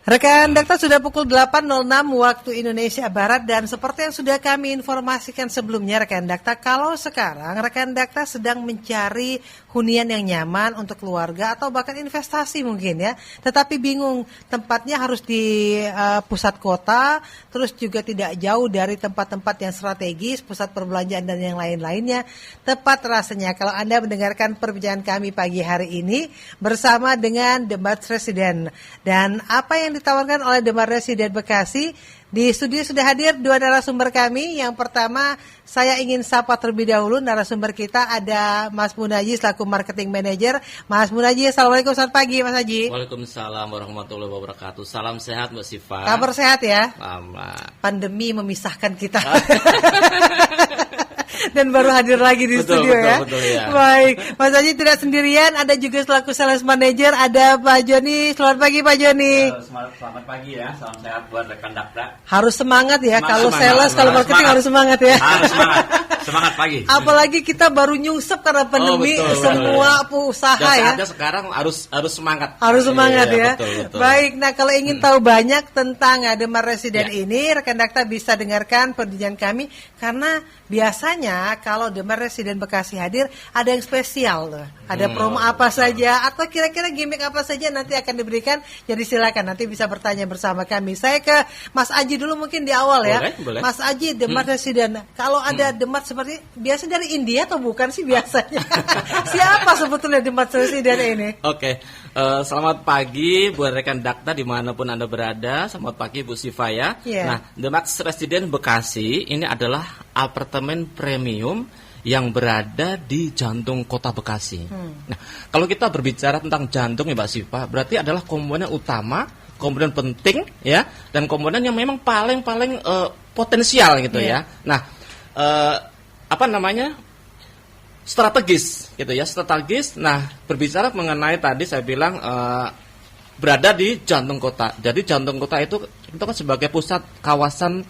Rekan Dakta, sudah pukul 8.06 waktu Indonesia Barat, dan seperti yang sudah kami informasikan sebelumnya rekan Dakta, kalau sekarang rekan Dakta sedang mencari hunian yang nyaman untuk keluarga atau bahkan investasi mungkin ya, tetapi bingung tempatnya harus di pusat kota, terus juga tidak jauh dari tempat-tempat yang strategis, pusat perbelanjaan dan yang lain-lainnya. Tepat rasanya kalau Anda mendengarkan perbincangan kami pagi hari ini bersama dengan The Mart Resident. Dan apa yang ditawarkan oleh The Mart Resident Bekasi, di studio sudah hadir dua narasumber kami. Yang pertama, saya ingin sapa terlebih dahulu narasumber kita, ada Mas Munaji selaku Marketing Manager. Mas Munaji, Assalamualaikum, selamat pagi Mas Haji. Waalaikumsalam warahmatullahi wabarakatuh. Salam sehat Mbak Siva. Kabar sehat ya? Lama. Pandemi memisahkan kita. Dan baru hadir lagi di studio ya. Betul, ya. Baik, Mas Haji tidak sendirian, ada juga selaku Sales Manager, ada Pak Joni. Selamat pagi Pak Joni. Selamat pagi ya, salam sehat buat rekan Dakta. Harus semangat ya, kalau sales, kalau marketing harus semangat ya. Harus semangat pagi. Apalagi kita baru nyungsep karena pandemi, semua usaha ya. Dan sekarang harus semangat. Harus semangat ya. Betul. Baik, nah kalau ingin tahu banyak tentang The Mart Resident ini, rekan Dakta bisa dengarkan perbincangan kami, karena biasanya kalau The Mart Resident Bekasi hadir, ada yang spesial loh. Ada promo apa saja atau kira-kira gimmick apa saja nanti akan diberikan. Jadi silakan nanti bisa bertanya bersama kami. Saya ke Mas Aji dulu mungkin di awal ya. Boleh. Mas Aji, The Mart Resident. Kalau ada The Mart seperti biasa dari India atau bukan sih biasanya? Siapa sebetulnya The Mart Resident ini? Oke. Selamat pagi buat rekan Dakta dimanapun Anda berada. Selamat pagi Bu Siva ya. Nah, The Mart Resident Bekasi ini adalah apartemen premium yang berada di jantung kota Bekasi. Nah, kalau kita berbicara tentang jantung ya Mbak Siva, berarti adalah komponen utama, komponen penting ya, dan komponen yang memang paling potensial gitu ya. Nah, strategis gitu ya, strategis. Nah, berbicara mengenai tadi saya bilang berada di jantung kota. Jadi jantung kota itu kan sebagai pusat kawasan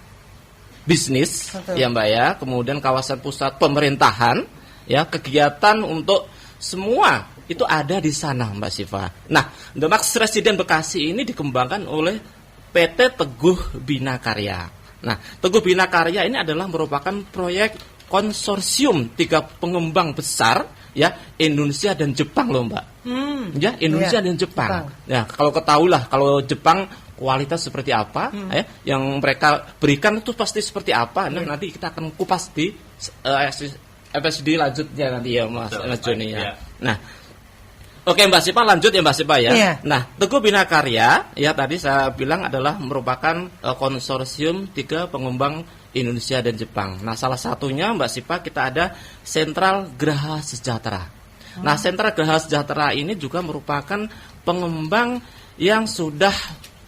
bisnis. Betul. Ya Mbak ya, kemudian kawasan pusat pemerintahan ya, kegiatan untuk semua itu ada di sana Mbak Siva. Nah, The Mart Resident Bekasi ini dikembangkan oleh PT Teguh Bina Karya. Nah, Teguh Bina Karya ini adalah merupakan proyek konsorsium 3 pengembang besar ya, Indonesia dan Jepang loh Mbak. Ya, Indonesia dan Jepang. Ya, kalau ketahuilah kalau Jepang kualitas seperti apa yang mereka berikan itu pasti seperti apa. Nah, nanti kita akan kupas di episode lanjutnya nanti ya Mas Joni ya. Nah, oke Mbak Sipa, lanjut ya Mbak Sipa ya. Nah, Teguh Bina Karya ya tadi saya bilang adalah merupakan konsorsium 3 pengembang Indonesia dan Jepang. Nah, salah satunya Mbak Sipa kita ada Sentral Graha Sejahtera. Nah, Sentral Graha Sejahtera ini juga merupakan pengembang yang sudah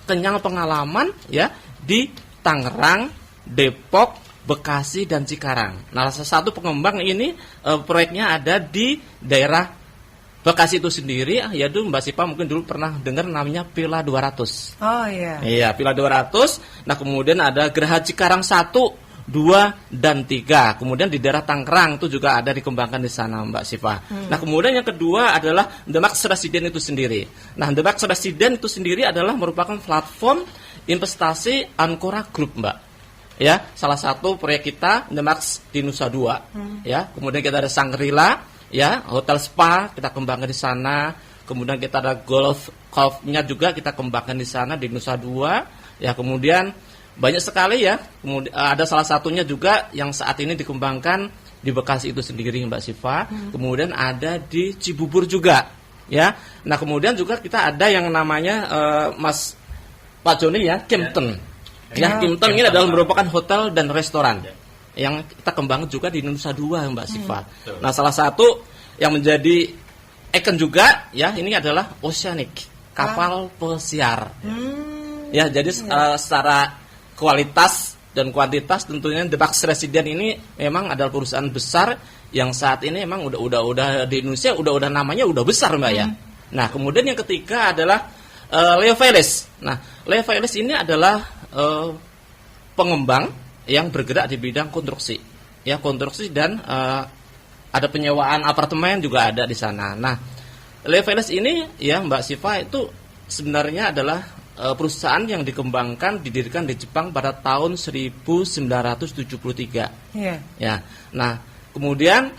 kenyang pengalaman ya di Tangerang, Depok, Bekasi dan Cikarang. Nah, salah satu pengembang ini proyeknya ada di daerah Bekasi itu sendiri, yaitu Mbak Sipa mungkin dulu pernah dengar namanya Villa 200. Oh iya. Iya, Villa 200. Nah, kemudian ada Geraha Cikarang 1, 2 dan 3. Kemudian di daerah Tangerang itu juga ada dikembangkan di sana Mbak Siva. Nah, kemudian yang kedua adalah The Mart Resident itu sendiri. Nah, The Mart Resident itu sendiri adalah merupakan platform investasi Ancora Group Mbak. Ya, salah satu proyek kita The Mart di Nusa Dua. Ya, kemudian kita ada Shangri-La, ya, hotel spa kita kembangkan di sana. Kemudian kita ada golfnya juga kita kembangkan di sana di Nusa Dua. Ya, kemudian banyak sekali ya. Kemudian ada salah satunya juga yang saat ini dikembangkan di Bekasi itu sendiri Mbak Siva. Kemudian ada di Cibubur juga, ya. Nah, kemudian juga kita ada yang namanya Mas Pak Joni ya, Kimpton. Ya, Kimpton ini adalah merupakan hotel dan restoran yang kita kembangkan juga di Nusa Dua Mbak Siva. Nah, salah satu yang menjadi ikon juga ya ini adalah Oceanic, kapal pesiar. Ya, jadi secara kualitas dan kuantitas tentunya The Mart Resident ini memang adalah perusahaan besar yang saat ini memang udah di Indonesia udah namanya udah besar Mbak ya. Nah, kemudian yang ketiga adalah Leo Veles. Nah, Leo Veles ini adalah pengembang yang bergerak di bidang konstruksi. Ya, konstruksi dan ada penyewaan apartemen juga ada di sana. Nah, Leo Veles ini ya Mbak Siva itu sebenarnya adalah perusahaan yang dikembangkan didirikan di Jepang pada tahun 1973. Iya. Ya. Nah, kemudian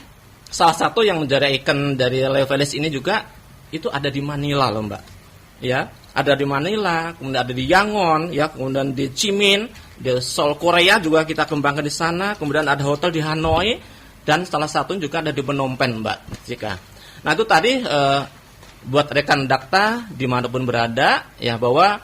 salah satu yang menjadi ikon dari Leovelis ini juga itu ada di Manila loh, Mbak. Ya, ada di Manila, kemudian ada di Yangon, ya, kemudian di Jimin, di Seoul Korea juga kita kembangkan di sana, kemudian ada hotel di Hanoi dan salah satu juga ada di Phnom Penh, Mbak Cika. Nah, itu tadi buat rekan Dakta dimanapun berada, ya, bahwa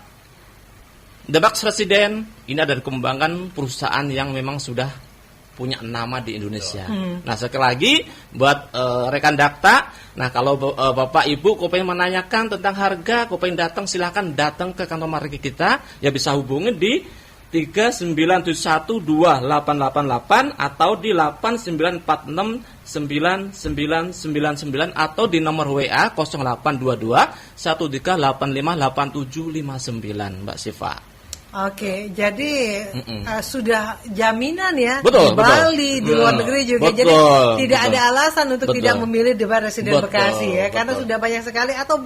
The Box Resident ini ada dikembangkan perusahaan yang memang sudah punya nama di Indonesia. Nah, sekali lagi buat rekan Dakta, nah kalau Bapak Ibu kau pengen menanyakan tentang harga, kau pengen datang, silahkan datang ke kantor marketing kita, ya bisa hubungi di 39712888 atau di 89469999 atau di nomor WA 0822 13858759, Mbak Siva. Oke, jadi sudah jaminan ya Betul, di Bali, di luar negeri juga. Betul, jadi tidak betul. ada alasan untuk Betul. tidak memilih The Bar Resident Betul, Bekasi ya, karena betul. sudah banyak sekali atau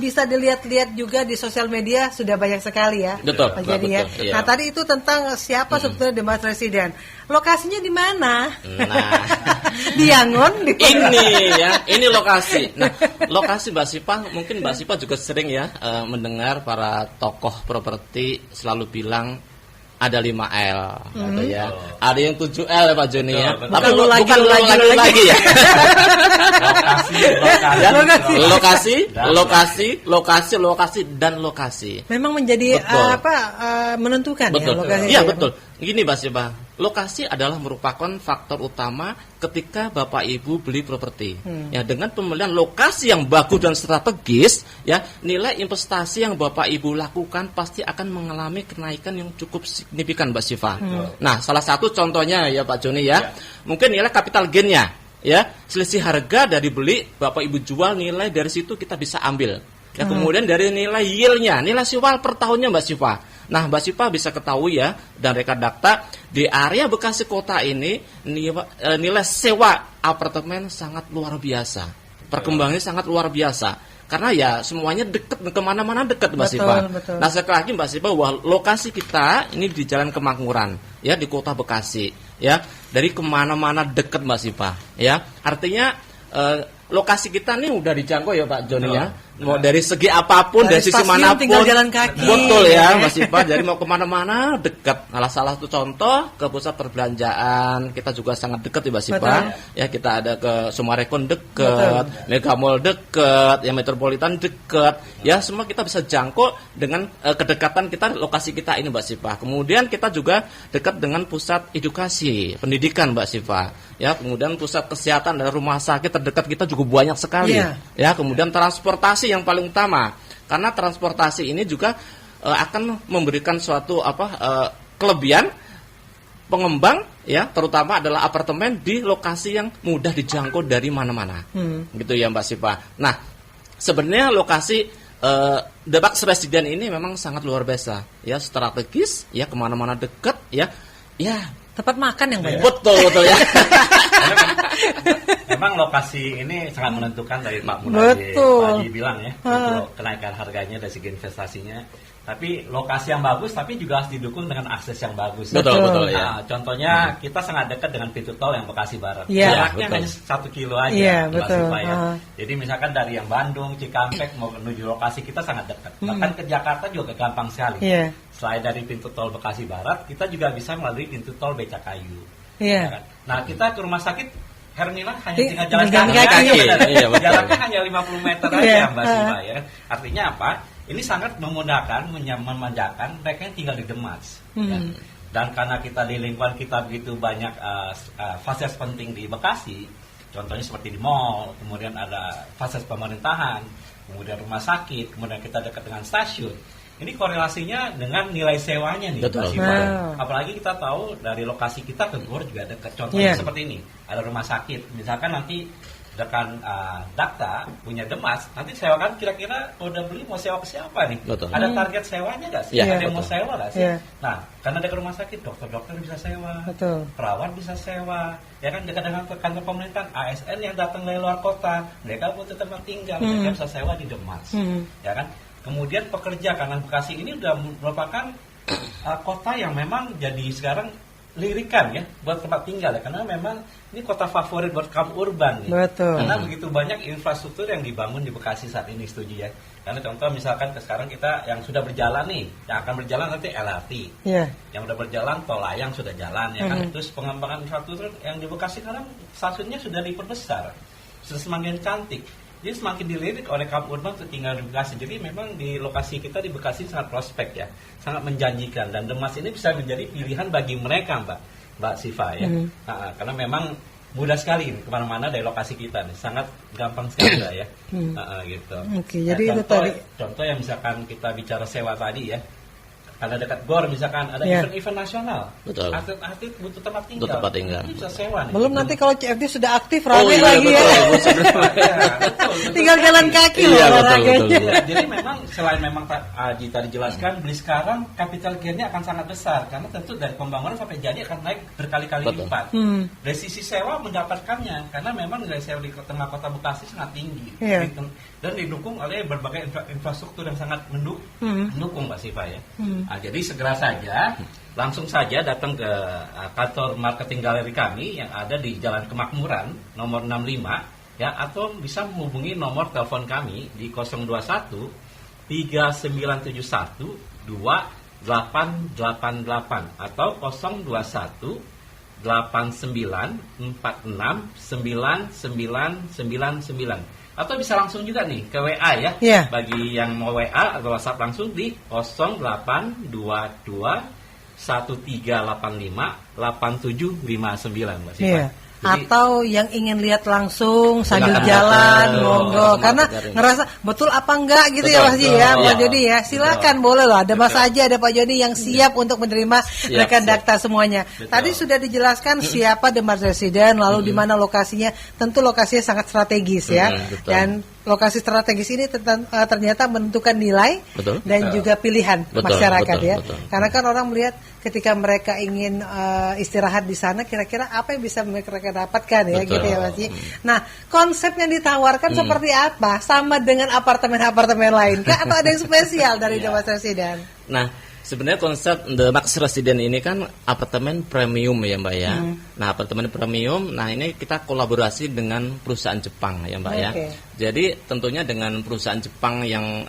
bisa dilihat-lihat juga di sosial media sudah banyak sekali ya. Betul, Pak Jadi ya. betul, iya. Nah, tadi itu tentang siapa sebetulnya The Bar Resident. Lokasinya di mana? Nah, Di Yangon, di ini lokasi. Nah, lokasi Mbak Sipa, mungkin Mbak Sipa juga sering ya mendengar para tokoh properti selalu bilang ada 5L gitu ya. Ada yang 7L ya Pak Joni ya. Betul, Tapi betul. bukan lagi ya. Lokasi dan lokasi. Memang menjadi Betul. menentukan Betul. ya lokasi. Iya, itu. betul. Gini Mbak Sipa, lokasi adalah merupakan faktor utama ketika Bapak Ibu beli properti. Ya, dengan pemilihan lokasi yang bagus dan strategis, ya, nilai investasi yang Bapak Ibu lakukan pasti akan mengalami kenaikan yang cukup signifikan, Mbak Siva. Nah, salah satu contohnya ya Pak Joni ya, mungkin nilai capital gain-nya, ya, selisih harga dari beli Bapak Ibu jual, nilai dari situ kita bisa ambil. Ya, kemudian dari nilai yield-nya, nilai sewa per tahunnya Mbak Siva. Nah, Mbak Sipa bisa ketahui ya, dan rekan Dakta, di area Bekasi Kota ini nilai sewa apartemen sangat luar biasa. Perkembangannya sangat luar biasa. Karena ya semuanya dekat, kemana-mana dekat Mbak Sipa. Betul. Nah, sekali lagi Mbak Sipa, bahwa lokasi kita ini di Jalan Kemakmuran, ya, di Kota Bekasi, ya, dari kemana-mana dekat Mbak Sipa, ya. Artinya lokasi kita nih udah dijangkau ya Pak Joni ya. Mau dari segi apapun, dari sisi stasiun manapun, tinggal jalan kaki. betul ya Mas Ipa. Jadi mau kemana-mana dekat. Salah satu contoh ke pusat perbelanjaan kita juga sangat dekat ya Mas Ipa. Ya, kita ada ke Sumarekon dekat, Mega Mall dekat, ya Metropolitan dekat. Ya, semua kita bisa jangkau dengan kedekatan kita, lokasi kita ini Mbak Sipa. Kemudian kita juga dekat dengan pusat edukasi, pendidikan Mbak Sipa. Ya, kemudian pusat kesehatan dan rumah sakit terdekat kita juga banyak sekali. Ya, kemudian transportasi yang paling utama, karena transportasi ini juga akan memberikan suatu kelebihan pengembang, ya, terutama adalah apartemen di lokasi yang mudah dijangkau dari mana-mana, gitu ya Mbak Sipa. Nah, sebenarnya lokasi The Box Resident ini memang sangat luar biasa, ya, strategis, ya, kemana-mana dekat, ya. Tempat makan yang banyak. Betul ya. Memang lokasi ini sangat menentukan dari Pak Betul. Munadi bilang ya, untuk kenaikan harganya dari segi investasinya. Tapi lokasi yang bagus, tapi juga harus didukung dengan akses yang bagus. Betul ya. Nah, contohnya kita sangat dekat dengan pintu tol yang Bekasi Barat. Iya. Jaraknya hanya 1 kilo aja. Iya, Mbak betul. Sipa, ya. Jadi misalkan dari yang Bandung, Cikampek mau menuju lokasi kita sangat dekat. Bahkan ke Jakarta juga gampang sekali. Iya. Selain dari pintu tol Bekasi Barat, kita juga bisa melalui pintu tol Becakayu. Iya. Ya kan? Nah, kita ke rumah sakit Hermina hanya tinggal Tinggal jalan jalan kaki. kaki. Iya, betul. Jaraknya hanya 50 meter Iya. aja Mbak Siva, ya kan? Artinya apa? Ini sangat memudahkan, memanjakan mereka yang tinggal di Demas. Ya. Dan karena kita di lingkungan kita begitu banyak fasilitas penting di Bekasi, contohnya seperti di mall, kemudian ada fasilitas pemerintahan, kemudian rumah sakit, kemudian kita dekat dengan stasiun. Ini korelasinya dengan nilai sewanya nih, Betul. Mbak Siva. Wow. Apalagi kita tahu dari lokasi kita ke Gor juga dekat. Contohnya seperti ini, ada rumah sakit. Misalkan nanti rekan Dakta punya Demas, nanti sewakan kira-kira udah beli mau sewa ke siapa nih? Betul. Ada target sewanya nggak sih? Iya, Ada yang mau betul. sewa nggak sih? Iya. Nah, karena dekat rumah sakit, dokter-dokter bisa sewa, Betul. perawat bisa sewa, ya kan, dekat dengan kantor pemerintahan, ASN yang datang dari luar kota, mereka butuh tempat tinggal, mereka bisa sewa di Demas, ya kan. Kemudian pekerja, karena Bekasi ini sudah merupakan kota yang memang jadi sekarang lirikan ya buat tempat tinggal ya, karena memang ini kota favorit buat kaum urban ya. Betul. Karena begitu banyak infrastruktur yang dibangun di Bekasi saat ini, setuju ya. Karena contoh misalkan sekarang kita yang sudah berjalan nih, yang akan berjalan nanti LRT. Yeah. Yang sudah berjalan tol layang sudah jalan ya kan. Terus pengembangan infrastruktur yang di Bekasi sekarang stasiunnya sudah diperbesar, sudah semakin cantik. Jadi semakin dilirik oleh kaum urban untuk tinggal di Bekasi. Jadi memang di lokasi kita di Bekasi sangat prospek ya, sangat menjanjikan, dan Demas ini bisa menjadi pilihan bagi mereka, Mbak Siva ya. Karena memang mudah sekali nih, kemana-mana dari lokasi kita nih, sangat gampang sekali lah ya. Gitu. Oke, jadi itu tadi. Contoh yang misalkan kita bicara sewa tadi ya. Ada dekat GOR misalkan, ada event-event nasional. Betul. Atlet-atlet butuh tempat tinggal. Butuh tempat tinggal. Ini bisa sewa nih. Belum nanti kalau CFD sudah aktif rame lagi betul, ya. betul. Tinggal jalan kaki loh olahraganya. Jadi memang selain memang Aji tadi jelaskan, beli sekarang capital gain-nya akan sangat besar, karena tentu dari pembangunan sampai jadi akan naik berkali-kali lipat. Dari sisi sewa mendapatkannya, karena memang nilai sewa di tengah kota Bekasi sangat tinggi. Dan didukung oleh berbagai infrastruktur yang sangat mendukung Mbak Siva ya. Jadi segera saja, langsung saja datang ke kantor marketing galeri kami yang ada di Jalan Kemakmuran nomor 65 ya, atau bisa menghubungi nomor telepon kami di 021 3971 2888 atau 021 8946 9999, atau bisa langsung juga nih ke WA ya. Bagi yang mau WA atau WhatsApp langsung di 0822 1385 8759 Mbak Siva. Jadi, atau yang ingin lihat langsung sambil jalan, monggo. Karena ngerasa betul apa enggak gitu ya Mas ya, Pak Joni ya. Silakan boleh loh. Ada Mas Aji, ada Pak Joni yang siap untuk menerima rekan Dakta semuanya. Tadi sudah dijelaskan siapa Demas Resident, lalu di mana lokasinya. Tentu lokasinya sangat strategis ya. Dan lokasi strategis ini ternyata menentukan nilai dan juga pilihan masyarakat ya. Karena kan orang melihat ketika mereka ingin istirahat di sana, kira-kira apa yang bisa mereka dapatkan ya, gitu ya Mas. Nah, konsep yang ditawarkan seperti apa? Sama dengan apartemen-apartemen lain kah, atau ada yang spesial dari Demas Resident? Nah, sebenarnya konsep The Max Resident ini kan apartemen premium ya Mbak ya. Nah, apartemen premium, nah ini kita kolaborasi dengan perusahaan Jepang ya Mbak ya. Jadi tentunya dengan perusahaan Jepang yang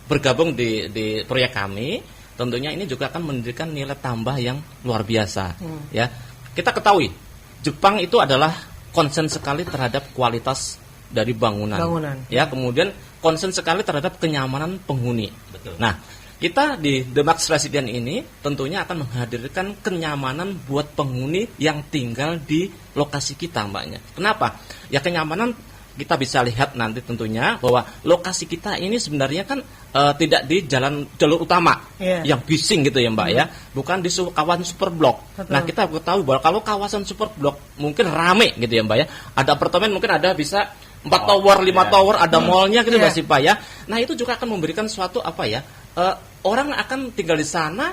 bergabung di proyek kami, tentunya ini juga akan memberikan nilai tambah yang luar biasa ya. Kita ketahui Jepang itu adalah konsen sekali terhadap kualitas dari bangunan. Ya, kemudian konsen sekali terhadap kenyamanan penghuni. Nah, kita di The Max Resident ini tentunya akan menghadirkan kenyamanan buat penghuni yang tinggal di lokasi kita, Mbaknya. Kenapa? Ya, kenyamanan kita bisa lihat nanti tentunya bahwa lokasi kita ini sebenarnya kan tidak di jalur utama yang bising gitu ya Mbak ya, bukan di kawasan superblok. Nah, kita ketahui bahwa kalau kawasan superblok mungkin rame gitu ya Mbak ya, ada apartemen mungkin ada bisa 4 tower, 5 tower, ada mallnya gitu Mbak Sipa ya. Nah, itu juga akan memberikan suatu apa ya, orang akan tinggal di sana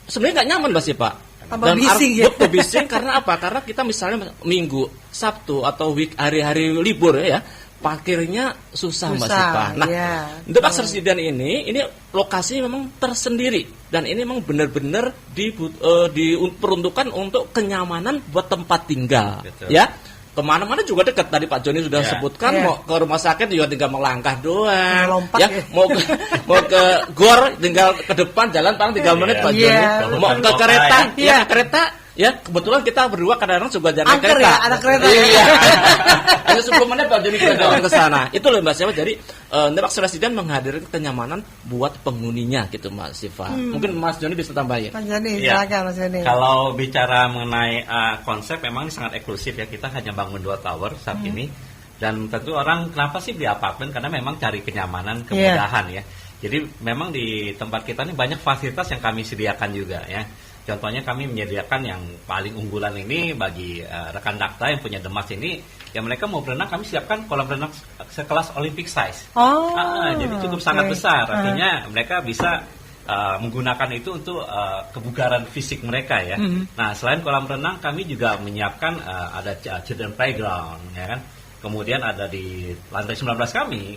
sebenarnya nggak nyaman Mbak Sipa. Tambah bising ya. Betul bising karena apa? Karena kita misalnya Minggu, Sabtu atau hari-hari libur ya, parkirnya susah Mbak Sipa. Nah, The Max Resident ini lokasi memang tersendiri dan ini memang benar-benar diperuntukkan untuk kenyamanan buat tempat tinggal. Ya. Kemana-mana juga dekat, tadi Pak Joni sudah sebutkan, mau ke rumah sakit juga tinggal melangkah doang, ya. Mau ke GOR tinggal ke depan jalan paling 3 menit Pak Joni. Mau ke kereta, kereta. Ya, kebetulan kita berdua kadang-kadang juga jalan kereta. Ya, anak kereta. Iya. Hanya 10 menit Pak Joni kita jalan ke sana. Itu loh Mbak Siva. Jadi The Max Resident menghadirkan kenyamanan buat penghuninya gitu Mbak Siva. Mungkin Mas Joni bisa tambahin. Mas Joni, silakan Mas Joni. Kalau bicara mengenai konsep memang ini sangat eksklusif ya. Kita hanya bangun 2 tower saat ini. Dan tentu orang kenapa sih beli apartemen? Karena memang cari kenyamanan, kemudahan ya. Jadi memang di tempat kita ini banyak fasilitas yang kami sediakan juga ya. Contohnya kami menyediakan yang paling unggulan ini bagi rekan Dakta yang punya Demas ini, ya mereka mau berenang kami siapkan kolam renang sekelas Olympic size. Jadi cukup sangat besar, artinya mereka bisa menggunakan itu untuk kebugaran fisik mereka ya. Nah, selain kolam renang kami juga menyiapkan ada children playground ya kan. Kemudian ada di lantai 19 kami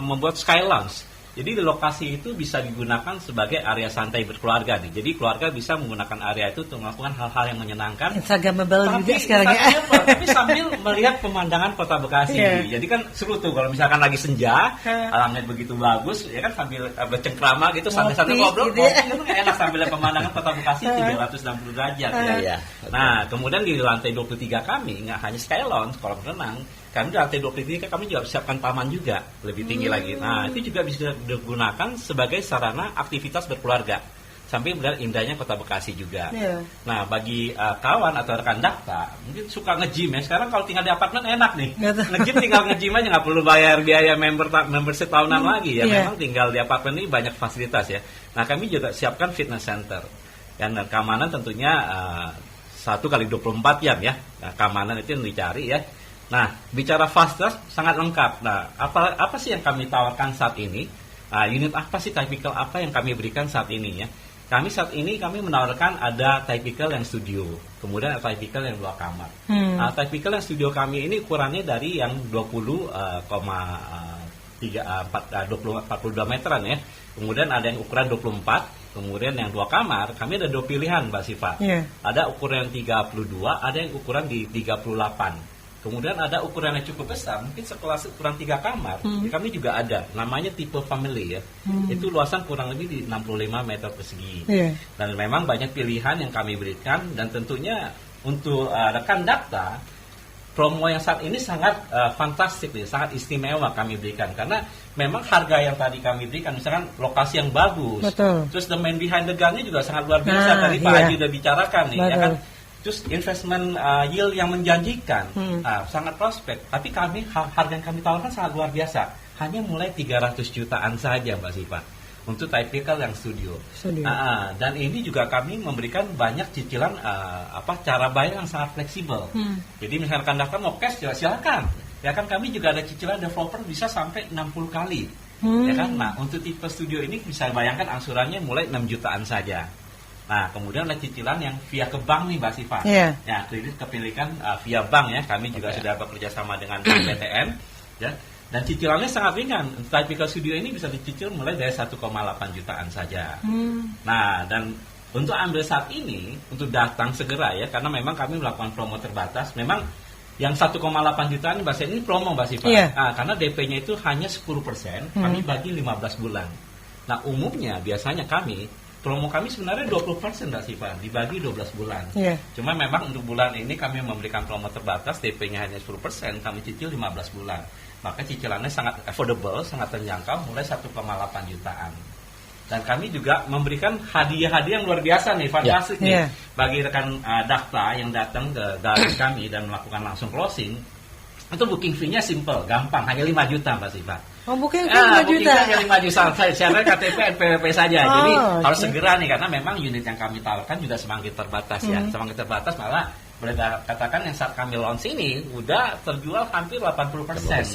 membuat sky lounge Jadi di lokasi itu bisa digunakan sebagai area santai berkeluarga nih. Jadi keluarga bisa menggunakan area itu untuk melakukan hal-hal yang menyenangkan. Instagramable juga sekarang ya. Tapi sambil melihat pemandangan kota Bekasi. Jadi kan seru tuh kalau misalkan lagi senja, alamnya begitu bagus, ya kan sambil bercengkrama gitu, santai-santai ngobrol, gitu ya. ngopi, enak sambil lihat pemandangan kota Bekasi 360 derajat ya. Nah, kemudian di lantai 23 kami nggak hanya sky lounge, kolam renang, kami di lantai 23 kami juga siapkan taman juga lebih tinggi lagi. Nah, itu juga bisa digunakan sebagai sarana aktivitas berkeluarga sampai melihat indahnya kota Bekasi juga. Nah, bagi kawan atau rekan Dakta mungkin suka nge-gym ya. Sekarang kalau tinggal di apartemen enak nih. Nge-gym tinggal nge-gym aja, nggak perlu bayar biaya membership tahunan lagi ya. Memang tinggal di apartemen ini banyak fasilitas ya. Nah, kami juga siapkan fitness center. Dan keamanan tentunya 1x24 jam ya. Nah, keamanan itu yang dicari ya. Nah, bicara fasilitas sangat lengkap. Nah, apa sih yang kami tawarkan saat ini? Unit apa sih, typical apa yang kami berikan saat ini ya? Saat ini kami menawarkan ada typical yang studio, kemudian ada typical yang 2 kamar. Typical yang studio kami ini ukurannya dari yang 20,42 meteran ya. Kemudian ada yang ukuran 24, kemudian yang 2 kamar, kami ada 2 pilihan Mbak Siva. Ada ukuran yang 32, ada yang ukuran di 38. Kemudian ada ukuran yang cukup besar, mungkin sekelas ukuran 3 kamar, kami juga ada, namanya tipe family ya. Itu luasan kurang lebih di 65 meter persegi. Dan memang banyak pilihan yang kami berikan, dan tentunya untuk rekan Dakta, promo yang saat ini sangat fantastik nih, sangat istimewa kami berikan. Karena memang harga yang tadi kami berikan, misalkan lokasi yang bagus, terus the man behind the gun-nya juga sangat luar biasa, tadi Pak Haji udah bicarakan nih, ya kan. Terus investment yield yang menjanjikan, sangat prospek. Tapi harga yang kami tawarkan sangat luar biasa. Hanya mulai 300 jutaan saja Mbak Siva. Untuk typical yang studio. Dan ini juga kami memberikan banyak cicilan cara bayar yang sangat fleksibel. Jadi misalkan Dakta mau cash ya silakan. Ya kan kami juga ada cicilan developer bisa sampai 60 kali. Ya kan. Nah, untuk tipe studio ini bisa bayangkan angsurannya mulai 6 jutaan saja. Nah, kemudian ada cicilan yang via ke bank nih Mbak Siva. Ya, kredit kepemilikan via bank ya. Kami juga sudah bekerja sama dengan Bank BTN ya. Dan cicilannya sangat ringan. Typical studio ini bisa dicicil mulai dari 1,8 jutaan saja. Nah, dan untuk ambil saat ini, untuk datang segera ya, karena memang kami melakukan promo terbatas. Memang yang 1,8 jutaan Mbak ini promo Mbak Siva. Karena DP-nya itu hanya 10%, kami bagi 15 bulan. Nah, umumnya biasanya promo kami sebenarnya 20% Mbak Siva, dibagi 12 bulan. Cuma memang untuk bulan ini kami memberikan promo terbatas, DP-nya hanya 10%, kami cicil 15 bulan. Maka cicilannya sangat affordable, sangat terjangkau, mulai 1,8 jutaan. Dan kami juga memberikan hadiah-hadiah yang luar biasa nih, fantastik nih. Bagi rekan Dakta yang datang ke galeri kami dan melakukan langsung closing, itu booking fee-nya simple, gampang, hanya 5 juta Mbak Siva. Booking fee 5 juta. Hanya 5 juta, syarat KTP NPWP saja. Jadi harus segera nih, karena memang unit yang kami tawarkan juga semakin terbatas ya. Semakin terbatas, malah boleh katakan yang saat kami launch ini udah terjual hampir 80%.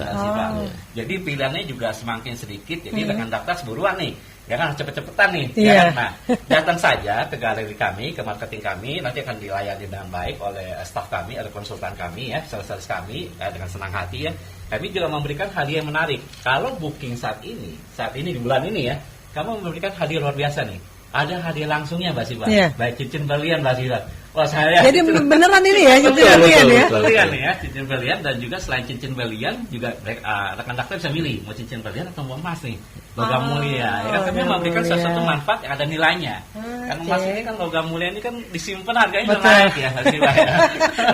Jadi pilihannya juga semakin sedikit, jadi rekan Dakta buruan nih. Ya kan, cepet-cepetan nih. Ya kan? Nah, datang saja ke galeri kami, ke marketing kami, nanti akan dilayani dengan baik oleh staf kami, ada konsultan kami ya, sales kami dengan senang hati ya. Kami juga memberikan hadiah yang menarik. Kalau booking saat ini di bulan ini ya, kamu memberikan hadiah luar biasa nih. Ada hadiah langsungnya Mbak Siva. Baik cincin berlian Mbak Siva. Wah, jadi beneran ini ya cincin berlian ya. Berlian ya, cincin berlian, dan juga selain cincin berlian juga rekan Dakta bisa milih mau cincin berlian atau mau emas nih. Logam mulia, ya kan, kami memberikan sesuatu manfaat yang ada nilainya. Karena emas ini kan logam mulia ini kan disimpan harganya naik ya,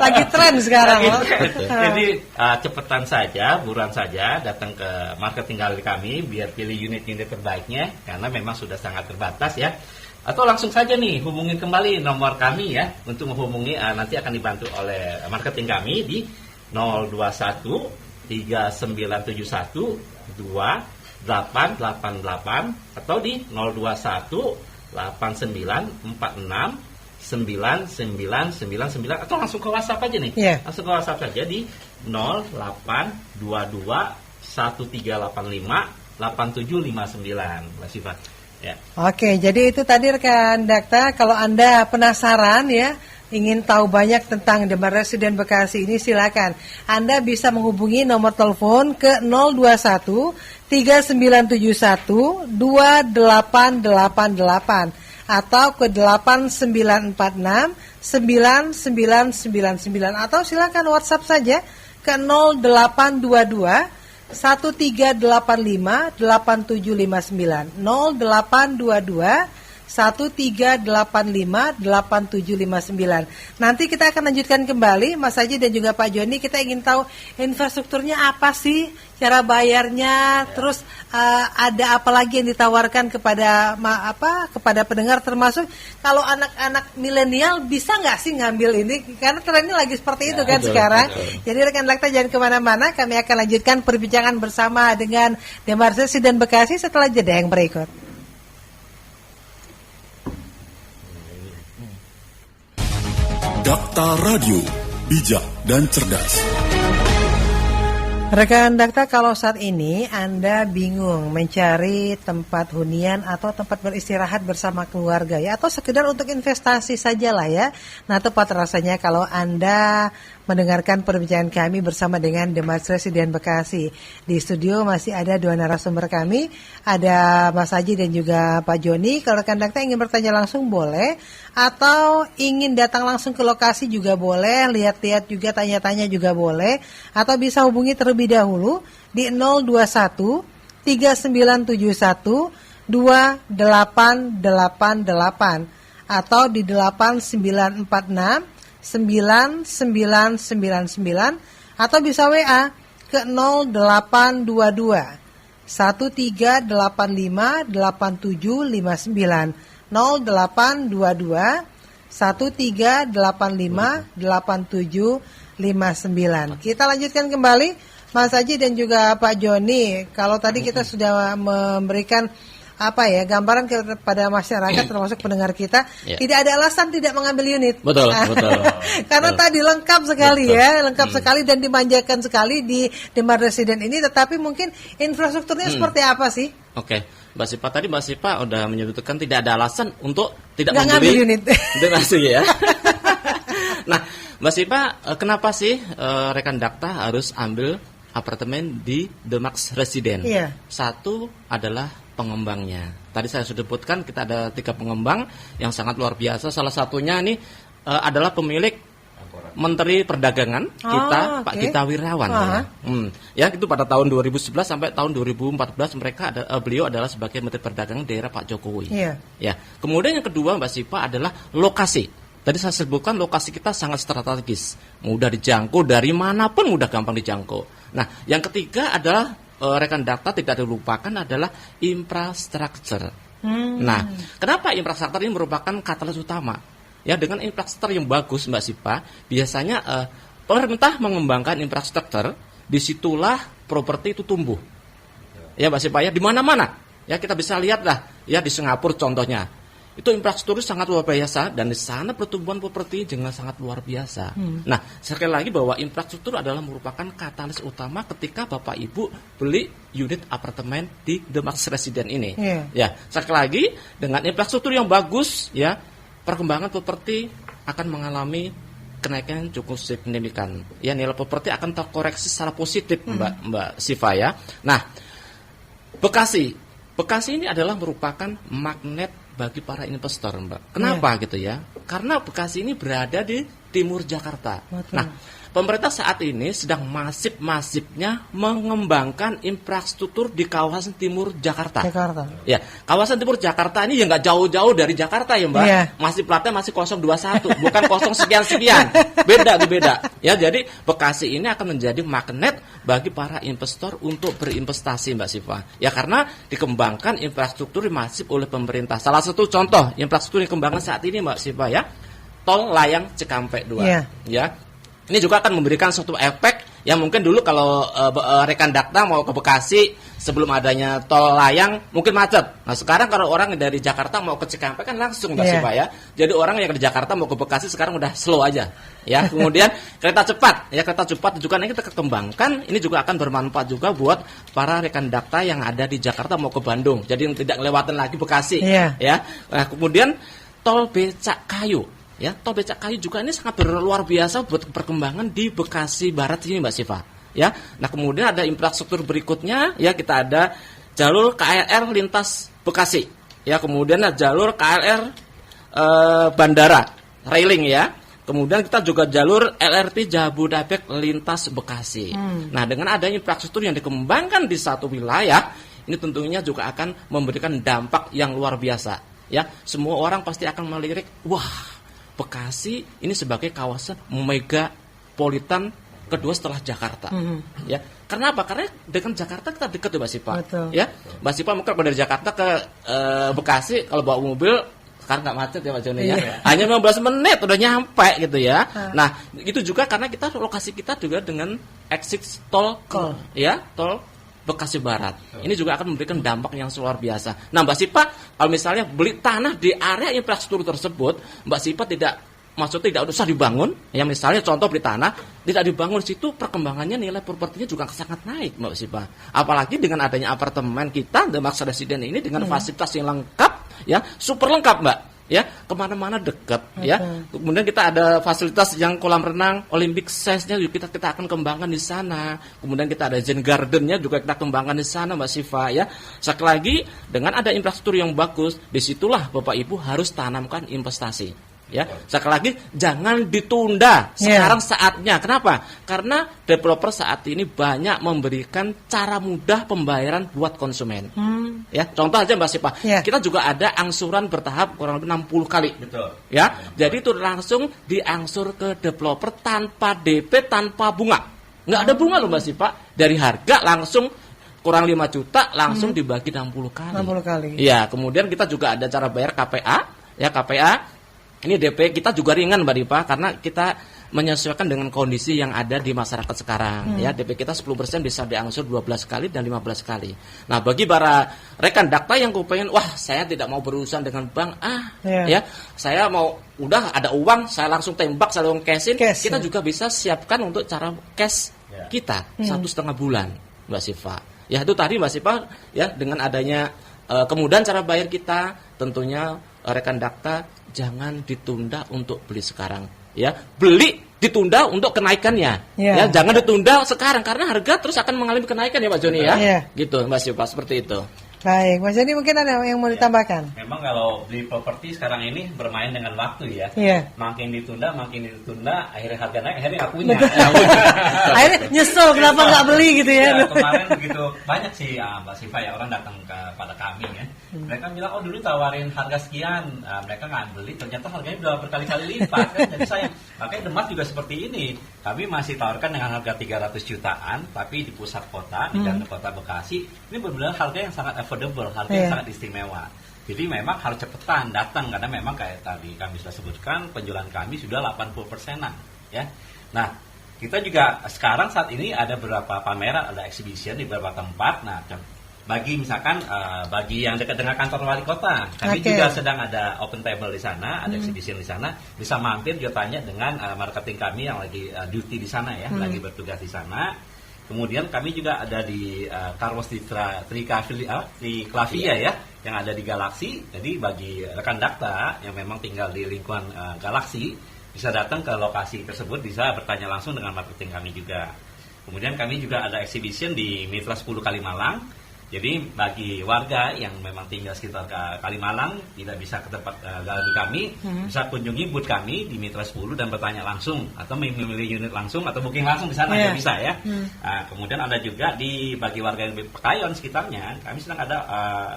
lagi tren sekarang. Jadi cepetan saja, buruan saja datang ke marketing galeri kami biar pilih unit-unit terbaiknya, karena memang sudah sangat terbatas ya. Atau langsung saja nih hubungin kembali nomor kami ya, untuk menghubungi nanti akan dibantu oleh marketing kami di 021 3971 2888 atau di 021 8946 9999 atau langsung ke WhatsApp aja nih. Langsung ke WhatsApp saja di 0822 1385 8759 Mbak Siva. Oke, jadi itu tadi rekan Dakta, kalau Anda penasaran ya ingin tahu banyak tentang Demar Residen Bekasi ini, silakan. Anda bisa menghubungi nomor telepon ke 021 3971 2888 atau ke 8946 9999 atau silakan WhatsApp saja ke 0822 1385 8759 0822 1385 8759. Nanti kita akan lanjutkan kembali Mas Haji dan juga Pak Joni. Kita ingin tahu infrastrukturnya apa sih, cara bayarnya, terus ada apa lagi yang ditawarkan kepada kepada pendengar, termasuk kalau anak-anak milenial bisa nggak sih ngambil ini, karena trennya lagi seperti itu kan sekarang. Jadi rekan Dakta jangan kemana-mana, kami akan lanjutkan perbincangan bersama dengan Demar Residen Bekasi setelah jeda yang berikut. Dakta Radio, bijak dan cerdas. Rekan Dakta, kalau saat ini Anda bingung mencari tempat hunian atau tempat beristirahat bersama keluarga ya, atau sekedar untuk investasi sajalah ya. Nah, tepat rasanya kalau Anda mendengarkan perbincangan kami bersama dengan Demar Residen Bekasi. Di studio masih ada dua narasumber kami, ada Mas Haji dan juga Pak Joni. Kalau rekan Dakta ingin bertanya langsung boleh, atau ingin datang langsung ke lokasi juga boleh, lihat-lihat juga, tanya-tanya juga boleh, atau bisa hubungi terlebih dahulu di 021 3971 2888 atau di 8946 9999 atau bisa WA ke 0822 1385 8759 0822 1385 8759. Kita lanjutkan kembali Mas Haji dan juga Pak Joni. Kalau tadi kita sudah memberikan gambaran kepada masyarakat termasuk pendengar kita, tidak ada alasan tidak mengambil unit. Betul. Karena tadi lengkap sekali lengkap sekali dan dimanjakan sekali di Demar Residen ini, tetapi mungkin infrastrukturnya seperti apa sih? Oke, Mbak Sipa udah menyebutkan tidak ada alasan untuk tidak mengambil unit. Ya. Nah, Mbak Sipa, kenapa sih rekan Dakta harus ambil apartemen di Demar Residen? Iya. Satu adalah pengembangnya. Tadi saya sudah sebutkan kita ada 3 pengembang yang sangat luar biasa. Salah satunya ini adalah pemilik Menteri Perdagangan kita, Pak Gita Wirawan. Ya, itu pada tahun 2011 sampai tahun 2014 beliau adalah sebagai Menteri Perdagangan daerah Pak Jokowi. Ya. Kemudian yang kedua Mbak Sipa adalah lokasi. Tadi saya sebutkan lokasi kita sangat strategis, mudah dijangkau dari manapun, mudah gampang dijangkau. Nah, yang ketiga adalah rekan Dakta tidak dilupakan adalah infrastruktur. Nah, kenapa infrastruktur ini merupakan katalis utama? Ya, dengan infrastruktur yang bagus Mbak Sipa, biasanya pemerintah mengembangkan infrastruktur, disitulah properti itu tumbuh. Ya Mbak Sipa ya, di mana-mana. Ya, kita bisa lihat lah, ya di Singapura contohnya. Itu infrastruktur sangat luar biasa dan di sana pertumbuhan properti juga sangat luar biasa. Nah, sekali lagi bahwa infrastruktur adalah merupakan katalis utama ketika Bapak Ibu beli unit apartemen di Demar Residen ini. Ya, sekali lagi dengan infrastruktur yang bagus, ya perkembangan properti akan mengalami kenaikan cukup signifikan. Ya, nilai properti akan terkoreksi secara positif, Mbak Siva ya. Nah, Bekasi ini adalah merupakan magnet bagi para investor, Mbak. Kenapa gitu ya? Karena Bekasi ini berada di timur Jakarta. Nah, pemerintah saat ini sedang masif-masifnya mengembangkan infrastruktur di kawasan timur Jakarta. Ya, kawasan timur Jakarta ini ya nggak jauh-jauh dari Jakarta ya, Mbak. Masih platnya masih 021, bukan 0 sekian-sekian. Beda. Ya, jadi Bekasi ini akan menjadi magnet bagi para investor untuk berinvestasi, Mbak Siva. Ya, karena dikembangkan infrastruktur masif oleh pemerintah. Salah satu contoh infrastruktur yang dikembangkan saat ini, Mbak Siva ya, tol layang Cikampek 2. Ya. Ini juga akan memberikan suatu efek yang mungkin dulu kalau rekan Dakta mau ke Bekasi sebelum adanya tol layang mungkin macet. Nah, sekarang kalau orang dari Jakarta mau ke Cikampek kan langsung Mbak Siva ya. Jadi orang yang dari Jakarta mau ke Bekasi sekarang udah slow aja. Ya, kemudian kereta cepat juga ini kita kembangkan. Ini juga akan bermanfaat juga buat para rekan Dakta yang ada di Jakarta mau ke Bandung. Jadi tidak ngelewatin lagi Bekasi. Ya. Nah, kemudian tol becak kayu. Ya, tol becak kayu juga ini sangat luar biasa buat perkembangan di Bekasi Barat ini, Mbak Siva. Ya, nah kemudian ada infrastruktur berikutnya, ya kita ada jalur KRL lintas Bekasi. Ya, kemudian ada jalur KRL bandara, railing ya. Kemudian kita juga jalur LRT Jabodebek lintas Bekasi. Nah, dengan adanya infrastruktur yang dikembangkan di satu wilayah, ini tentunya juga akan memberikan dampak yang luar biasa. Ya, semua orang pasti akan melirik, wah, Bekasi ini sebagai kawasan megapolitan kedua setelah Jakarta. Ya, karena apa? Karena dengan Jakarta kita dekat, Mbak Sipa. Ya, Mbak Sipa mungkin dari Jakarta ke Bekasi kalau bawa mobil sekarang nggak macet ya Pak Joni ya. Hanya 15 menit udah nyampe gitu ya. Nah, itu juga karena kita lokasi kita juga dengan exit tol ya, tol Bekasi Barat. Ini juga akan memberikan dampak yang luar biasa. Nah, Mbak Sipa kalau misalnya beli tanah di area infrastruktur tersebut, Mbak Sipa tidak usah dibangun. Ya, misalnya contoh beli tanah tidak dibangun, situ perkembangannya nilai propertinya juga sangat naik, Mbak Sipa. Apalagi dengan adanya apartemen kita The Max Residence ini dengan fasilitas yang lengkap, ya, super lengkap, Mbak. Ya, kemana-mana dekat, ya. Kemudian kita ada fasilitas yang kolam renang, Olympic size-nya juga kita akan kembangkan di sana. Kemudian kita ada Zen Garden-nya juga kita kembangkan di sana, Mbak Siva, ya. Sekali lagi, dengan ada infrastruktur yang bagus, disitulah Bapak Ibu harus tanamkan investasi. Ya, sekali lagi jangan ditunda. Sekarang saatnya. Kenapa? Karena developer saat ini banyak memberikan cara mudah pembayaran buat konsumen. Ya, contoh aja Mbak Sipa. Kita juga ada angsuran bertahap kurang lebih 60 kali. Betul. Ya, jadi itu langsung diangsur ke developer tanpa DP, tanpa bunga. Nggak ada bunga loh Mbak Sipa. Dari harga langsung kurang 5 juta langsung dibagi 60 kali. 60 kali. Iya, kemudian kita juga ada cara bayar KPA. Ya, KPA ini DP kita juga ringan Mbak Dipa karena kita menyesuaikan dengan kondisi yang ada di masyarakat sekarang. Ya, DP kita 10% bisa diangsur 12 kali dan 15 kali. Nah, bagi para rekan dakta yang kepengen, wah saya tidak mau berurusan dengan bank, ya saya mau udah ada uang, saya langsung tembak, saya langsung cashin. Kita juga bisa siapkan untuk cara cash kita 1,5 bulan, Mbak Siva. Ya, itu tadi Mbak Siva, ya, dengan adanya kemudahan cara bayar kita, tentunya rekan dakta jangan ditunda untuk beli sekarang, ya, beli ditunda untuk kenaikannya, ya, jangan ditunda sekarang karena harga terus akan mengalami kenaikan ya Pak Joni ya, gitu Mbak Siva, seperti itu. Baik, Mas Joni mungkin ada yang mau ditambahkan? Memang kalau beli properti sekarang ini bermain dengan waktu ya. Makin ditunda, akhirnya harga naik, akhirnya nggak punya. Akhirnya nyesel kenapa nggak beli gitu ya. Kemarin begitu banyak sih Mbak Siva ya, orang datang kepada kami ya. Mereka bilang, oh dulu tawarin harga sekian, mereka nggak beli, ternyata harganya udah berkali-kali lipat kan. Jadi sayang. Makanya Demak juga seperti ini. Kami masih tawarkan dengan harga 300 jutaan, tapi di pusat kota, di dalam kota Bekasi, ini benar-benar harga yang sangat affordable, harga yang sangat istimewa. Jadi memang harus cepetan datang karena memang kayak tadi kami sudah sebutkan penjualan kami sudah 80%-an ya. Nah, kita juga sekarang saat ini ada beberapa pameran, ada exhibition di beberapa tempat. Nah, bagi misalkan bagi yang dekat dengan kantor wali kota, kami juga sedang ada open table di sana, ada exhibition di sana, bisa mampir juga tanya dengan marketing kami yang lagi duty di sana ya, lagi bertugas di sana. Kemudian kami juga ada di Carlos di Clavia ya, yang ada di Galaxy. Jadi bagi rekan dakta yang memang tinggal di lingkungan Galaxy, bisa datang ke lokasi tersebut, bisa bertanya langsung dengan marketing kami juga. Kemudian kami juga ada exhibition di Mitra 10 Kalimalang. Jadi bagi warga yang memang tinggal sekitar Kalimalang tidak bisa ke tempat galeri kami, bisa kunjungi booth kami di Mitra 10 dan bertanya langsung atau memilih unit langsung atau booking langsung di sana ya bisa ya. Nah, kemudian ada juga bagi warga yang di Pekayon sekitarnya, kami sedang ada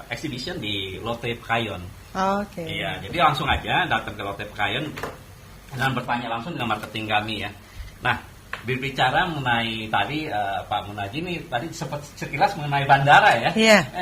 exhibition di Lotte Pekayon. Iya, jadi langsung aja datang ke Lotte Pekayon dan bertanya langsung dengan marketing kami ya. Nah, berbicara mengenai tadi Pak Munaji ini tadi sempat sekilas mengenai bandara ya.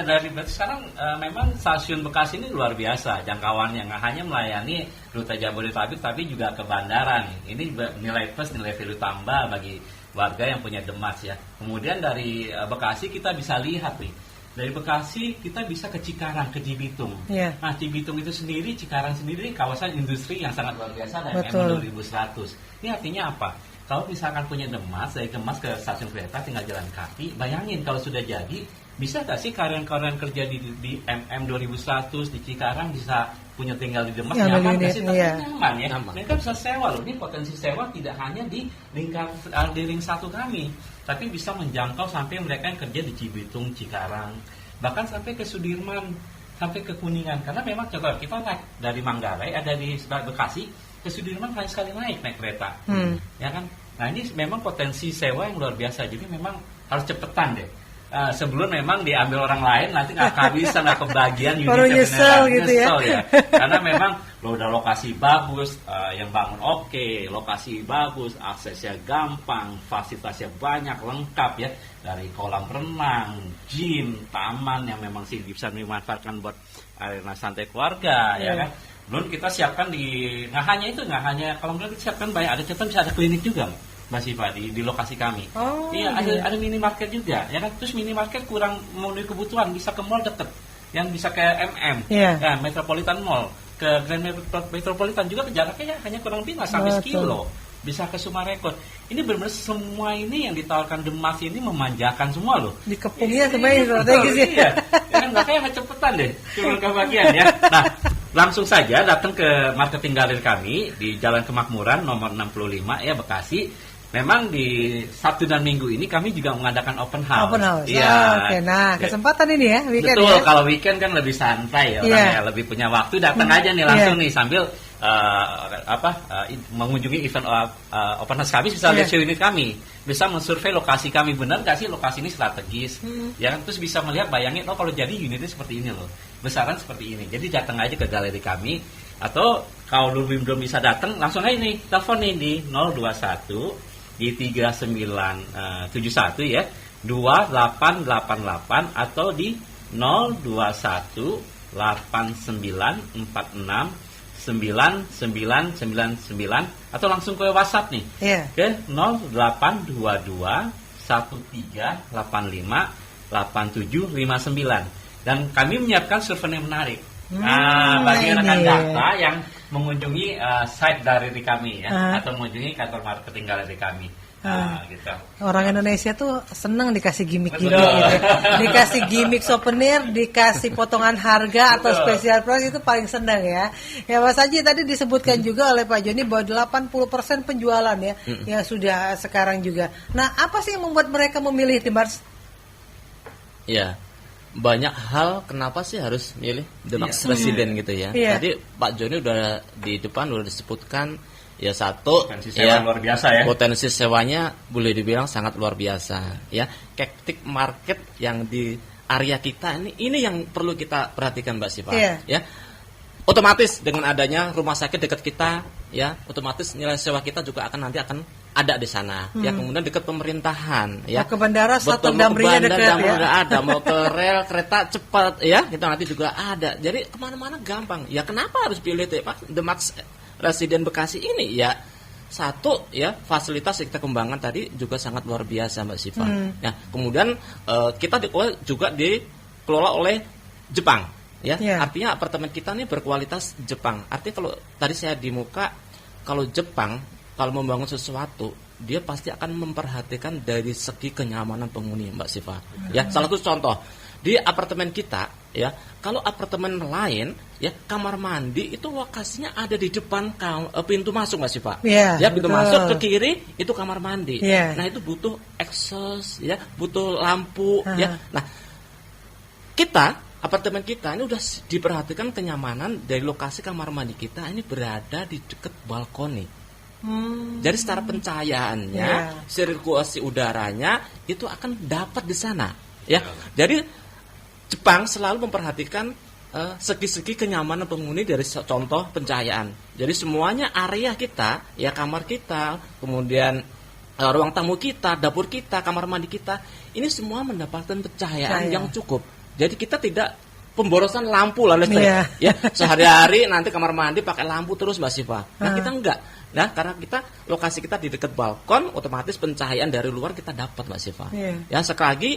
Dari sekarang memang stasiun Bekasi ini luar biasa jangkauannya, nggak hanya melayani rute Jabodetabek tapi juga ke bandara nih. Ini nilai plus, nilai value tambah bagi warga yang punya Demak ya. Kemudian dari Bekasi kita bisa lihat nih. Dari Bekasi kita bisa ke Cikarang, ke Cibitung. Nah, Cibitung itu sendiri, Cikarang sendiri kawasan industri yang sangat luar biasa dan M 2100. Ini artinya apa? Kalau misalkan punya Demak, dari Demak ke stasiun kereta tinggal jalan kaki, bayangin kalau sudah jadi bisa nggak sih karyawan-karyawan kerja di MM 2100 di Cikarang bisa punya tinggal di Demak, nyaman nggak sih? Tapi nyaman ya. Mereka bisa sewa loh. Ini potensi sewa tidak hanya di ring satu kami, tapi bisa menjangkau sampai mereka yang kerja di Cibitung, Cikarang, bahkan sampai ke Sudirman, sampai ke Kuningan. Karena memang contoh kita naik dari Manggarai, ada di Bekasi ke Sudirman hanya sekali naik kereta, ya kan? Nah ini memang potensi sewa yang luar biasa. Jadi memang harus cepetan deh. Sebelum memang diambil orang lain, nanti nggak kehabisan, nggak kebagian unitnya nyesel gitu ya. Karena memang udah lokasi bagus, yang bangun oke, lokasi bagus, aksesnya gampang, fasilitasnya banyak, lengkap ya, dari kolam renang, gym, taman yang memang sih bisa dimanfaatkan buat arena santai keluarga, ya kan. Belum kita siapkan nggak hanya kolam renang, kita siapkan banyak, bisa ada klinik juga, Mbak Siva, di lokasi kami. Iya, ada minimarket juga, ya kan. Terus minimarket kurang memenuhi kebutuhan, bisa ke mall deket, yang bisa ke MM, ya, Metropolitan Mall, ke Grand Metropolitan juga jaraknya hanya kurang lebih sampai sekilo, bisa ke Sumarekon. Ini benar-benar semua ini yang ditawarkan Demak ini memanjakan semua loh. Dikepungnya sebenarnya strategis ya. Iya, kan makanya cepetan deh, turun ke bagian ya. Nah, langsung saja datang ke marketing galeri kami di Jalan Kemakmuran nomor 65 ya, Bekasi. Memang di Sabtu dan Minggu ini kami juga mengadakan open house. Open house. Iya. Oke. Nah, kesempatan ini ya, weekend. Betul, ya. kalau weekend kan lebih santai ya, orang ya, lebih punya waktu, datang aja nih langsung nih sambil mengunjungi event open house kami, bisa lihat unit kami, bisa mensurvei lokasi kami, benar nggak sih lokasi ini strategis, ya kan, terus bisa melihat, bayangin, kalau jadi unitnya seperti ini loh, besaran seperti ini. Jadi datang aja ke galeri kami, atau kalau belum bisa datang, langsung aja nih telepon nih di 021 di 3971 ya 2888 atau di 021 8946 9999 atau langsung ke WhatsApp nih ke 0822 1385 8759 dan kami menyiapkan survei yang menarik. Nah, bagi rekan data yang mengunjungi site galeri kami ya, atau mengunjungi kantor marketing galeri kami. Gitu. Orang Indonesia tuh senang dikasih gimmick-gimmick gitu. Dikasih gimmick souvenir, dikasih potongan harga atau spesial price, itu paling senang ya. Ya Mas Haji, tadi disebutkan juga oleh Pak Joni bahwa 80% penjualan ya, yang sudah sekarang juga. Nah, apa sih yang membuat mereka memilih Demak? Ya, banyak hal kenapa sih harus milih Demak Resident gitu ya. Tadi Pak Joni udah di depan udah disebutkan ya, satu potensi sewa luar biasa ya. Potensi sewanya boleh dibilang sangat luar biasa ya. Hektik market yang di area kita ini yang perlu kita perhatikan Mbak Siva ya. Otomatis dengan adanya rumah sakit dekat kita ya, otomatis nilai sewa kita juga akan ada di sana ya. Kemudian dekat pemerintahan ya, mau ke bandara satu Damrinya dekat ya, ada, mau ke rel kereta cepat ya, kita nanti juga ada. Jadi kemana-mana gampang ya. Kenapa harus pilih Demak Resident Bekasi ini ya? Satu ya, fasilitas yang kita kembangkan tadi juga sangat luar biasa Mbak Siva. Ya, kemudian kita juga dikelola oleh Jepang ya. Artinya apartemen kita ini berkualitas Jepang. Artinya kalau tadi saya di muka, kalau Jepang kalau membangun sesuatu, dia pasti akan memperhatikan dari segi kenyamanan penghuni Mbak Siva. Ya, salah satu contoh di apartemen kita ya, kalau apartemen lain ya, kamar mandi itu lokasinya ada di depan pintu masuk Mbak Siva. Ya, pintu masuk ke kiri itu kamar mandi. Nah, itu butuh exhaust ya, butuh lampu ya. Nah, apartemen kita ini udah diperhatikan kenyamanan dari lokasi kamar mandi kita ini berada di dekat balkoni. Jadi secara pencahayaannya, sirkulasi udaranya itu akan dapat di sana, ya. Jadi Jepang selalu memperhatikan segi-segi kenyamanan penghuni dari contoh pencahayaan. Jadi semuanya area kita, ya, kamar kita, kemudian ruang tamu kita, dapur kita, kamar mandi kita, ini semua mendapatkan pencahayaan yang cukup. Jadi kita tidak pemborosan lampu lah listrik, ya. Sehari-hari nanti kamar mandi pakai lampu terus Mbak Siva. Nah, kita enggak. Nah, karena lokasi kita di dekat balkon, otomatis pencahayaan dari luar kita dapat Mbak Siva. Ya, sekali lagi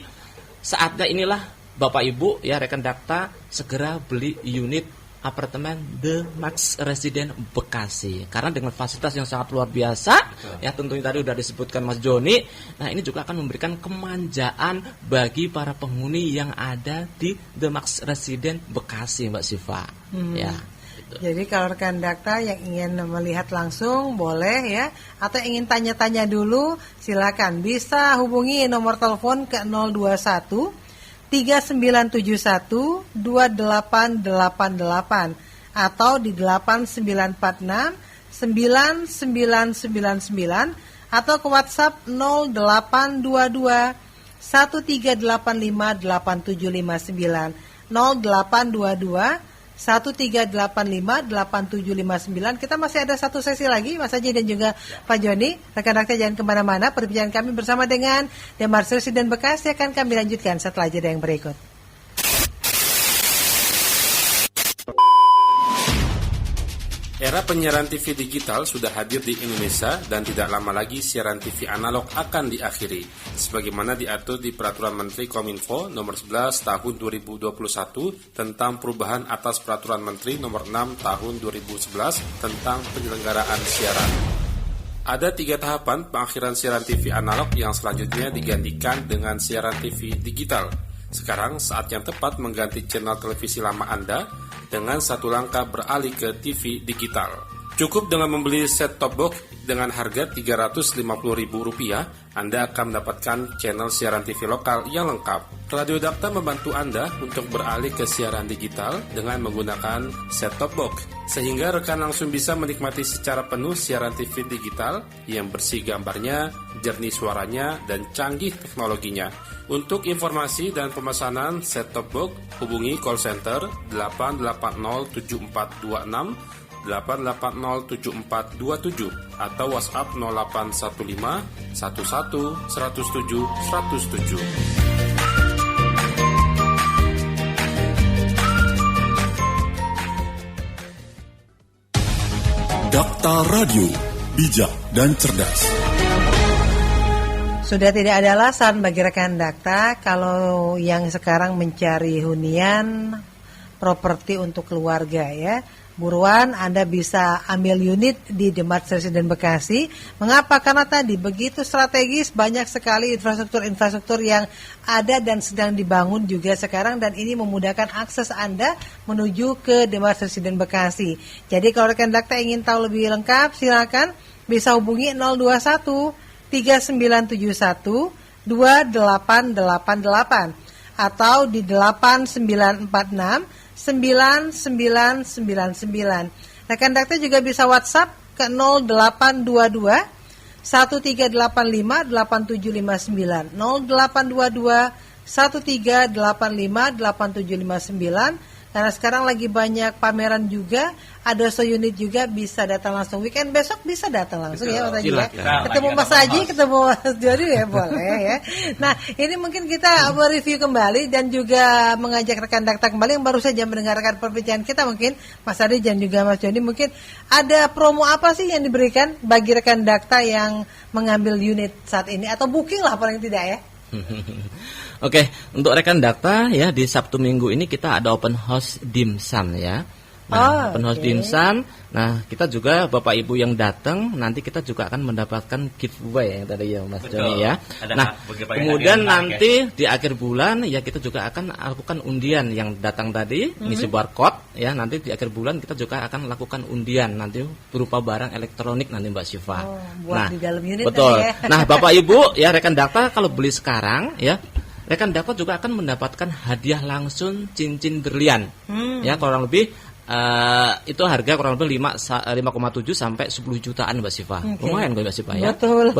saatnya inilah Bapak Ibu ya, rekan data, segera beli unit apartemen The Max Resident Bekasi. Karena dengan fasilitas yang sangat luar biasa, ya tentunya tadi sudah disebutkan Mas Joni. Nah, ini juga akan memberikan kemanjaan bagi para penghuni yang ada di The Max Resident Bekasi, Mbak Siva. Ya. Jadi kalau rekan Dakta yang ingin melihat langsung boleh ya, atau ingin tanya-tanya dulu silakan bisa hubungi nomor telepon ke 021 3971 2888 atau di 8946 9999 atau ke WhatsApp 0822 1385 8759 0822 1385-8759. Kita masih ada satu sesi lagi, Mas Haji dan juga Pak Joni. Rekan-rekan jangan kemana-mana. Perbincangan kami bersama dengan The Max Resident Bekasi akan kami lanjutkan setelah jeda yang berikut. Era penyiaran TV digital sudah hadir di Indonesia dan tidak lama lagi siaran TV analog akan diakhiri. Sebagaimana diatur di Peraturan Menteri Kominfo nomor 11 tahun 2021 tentang perubahan atas Peraturan Menteri nomor 6 tahun 2011 tentang penyelenggaraan siaran. Ada 3 tahapan pengakhiran siaran TV analog yang selanjutnya digantikan dengan siaran TV digital. Sekarang saat yang tepat mengganti channel televisi lama Anda dengan satu langkah beralih ke TV digital. Cukup dengan membeli set-top box dengan harga Rp350.000, Anda akan mendapatkan channel siaran TV lokal yang lengkap. Radio Dakta membantu Anda untuk beralih ke siaran digital dengan menggunakan set-top box, sehingga rekan langsung bisa menikmati secara penuh siaran TV digital yang bersih gambarnya, jernih suaranya, dan canggih teknologinya. Untuk informasi dan pemesanan set-top box, hubungi call center 8807426, 8807427 atau WhatsApp 0815 11 107 107. Dakta Radio, bijak dan cerdas. Sudah tidak ada alasan bagi rekan Dakta kalau yang sekarang mencari hunian properti untuk keluarga ya. Buruan Anda bisa ambil unit di The Max Resident Bekasi. Mengapa? Karena tadi begitu strategis, banyak sekali infrastruktur yang ada dan sedang dibangun juga sekarang, dan ini memudahkan akses Anda menuju ke The Max Resident Bekasi. Jadi kalau rekan Dakta ingin tahu lebih lengkap, silakan bisa hubungi 021 3971 2888 atau di 8946 9999. Rekan Dakta juga bisa WhatsApp ke 0822 1385 8759 0822 1385 8759. Karena sekarang lagi banyak pameran juga, ada unit juga, bisa datang langsung. Weekend besok bisa datang langsung ya Mas Haji ya. Ketemu Mas Haji, ketemu Mas Joni ya boleh ya. Nah ini mungkin kita mereview kembali dan juga mengajak rekan Dakta kembali yang baru saja mendengarkan perbincangan kita, mungkin Mas Haji dan juga Mas Joni, mungkin ada promo apa sih yang diberikan bagi rekan Dakta yang mengambil unit saat ini, atau booking lah paling tidak ya. Oke, untuk rekan Dakta ya, di Sabtu Minggu ini kita ada open house dimsum ya. Nah, open house dimsum. Nah, kita juga Bapak Ibu yang datang nanti kita juga akan mendapatkan giveaway yang tadi ya Mas Joni ya. Nah, kemudian nanti di akhir bulan ya kita juga akan lakukan undian yang datang tadi, ngisi barcode ya. Nanti di akhir bulan kita juga akan lakukan undian nanti berupa barang elektronik nanti Mbak Syifa. Buat di dalam unit betul. Ya. Nah, Bapak Ibu ya rekan Dakta kalau beli sekarang ya, rekan Dakta juga akan mendapatkan hadiah langsung cincin berlian. Ya, kurang lebih itu harga kurang lebih 5,7 sampai 10 jutaan Mbak Syifa. Lumayan Mbak Syifa ya. Betul.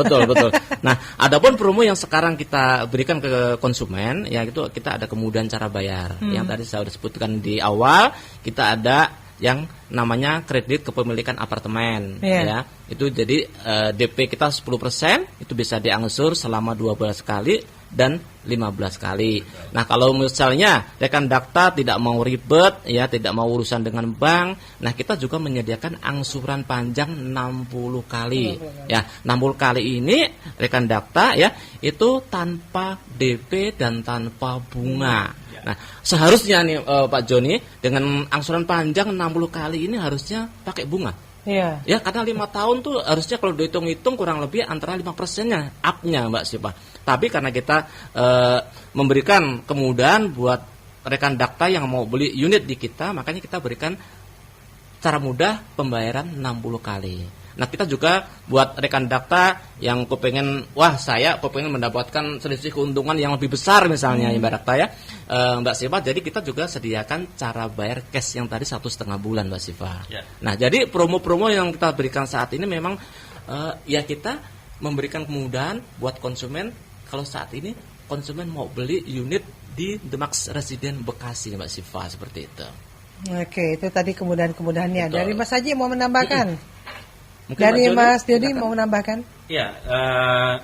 Nah, adapun promo yang sekarang kita berikan ke konsumen ya, itu kita ada kemudahan cara bayar. Yang tadi saya sudah sebutkan di awal, kita ada yang namanya kredit kepemilikan apartemen ya. Itu jadi DP kita 10%, itu bisa diangsur selama 12 kali dan 15 kali. Nah, kalau misalnya rekan dakta tidak mau ribet ya, tidak mau urusan dengan bank, nah kita juga menyediakan angsuran panjang 60 kali. Ya, 60 kali ini rekan dakta ya, itu tanpa DP dan tanpa bunga. Nah, seharusnya nih Pak Joni, dengan angsuran panjang 60 kali ini harusnya pakai bunga. Iya. Ya, karena 5 tahun tuh harusnya kalau dihitung-hitung kurang lebih antara 5%-nya up-nya Mbak Sipa. Tapi karena kita memberikan kemudahan buat rekan dakta yang mau beli unit di kita, makanya kita berikan cara mudah pembayaran 60 kali. Nah, kita juga buat rekan dakta yang kepengen, saya kepengen mendapatkan selisih keuntungan yang lebih besar misalnya Mbak dakta ya, Mbak Siva. Jadi kita juga sediakan cara bayar cash yang tadi 1,5 bulan Mbak Siva. Ya. Nah, jadi promo-promo yang kita berikan saat ini memang ya kita memberikan kemudahan buat konsumen. Kalau saat ini konsumen mau beli unit di The Max Resident Bekasi Mbak Siva, seperti itu. Oke, itu tadi kemudahan-kemudahannya. Dari Mas Haji mau menambahkan? Mungkin dari Mas Dodi mau menambahkan? Ya,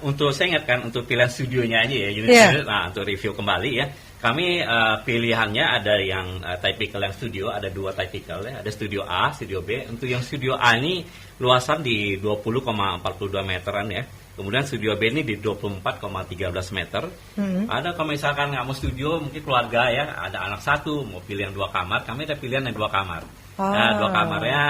untuk saya ingatkan untuk pilihan studionya aja ya, unit studio, nah untuk review kembali ya. Kami pilihannya ada yang typical yang studio, ada 2 typical ya, ada studio A, studio B. Untuk yang studio A ini luasan di 20,42 meteran ya. Kemudian studio B ini di 24,13 meter. Ada kalau misalkan nggak mau studio, mungkin keluarga ya, ada anak 1 mau pilih yang 2 kamar, kami ada pilihan yang 2 kamar. Nah, 2 kamarnya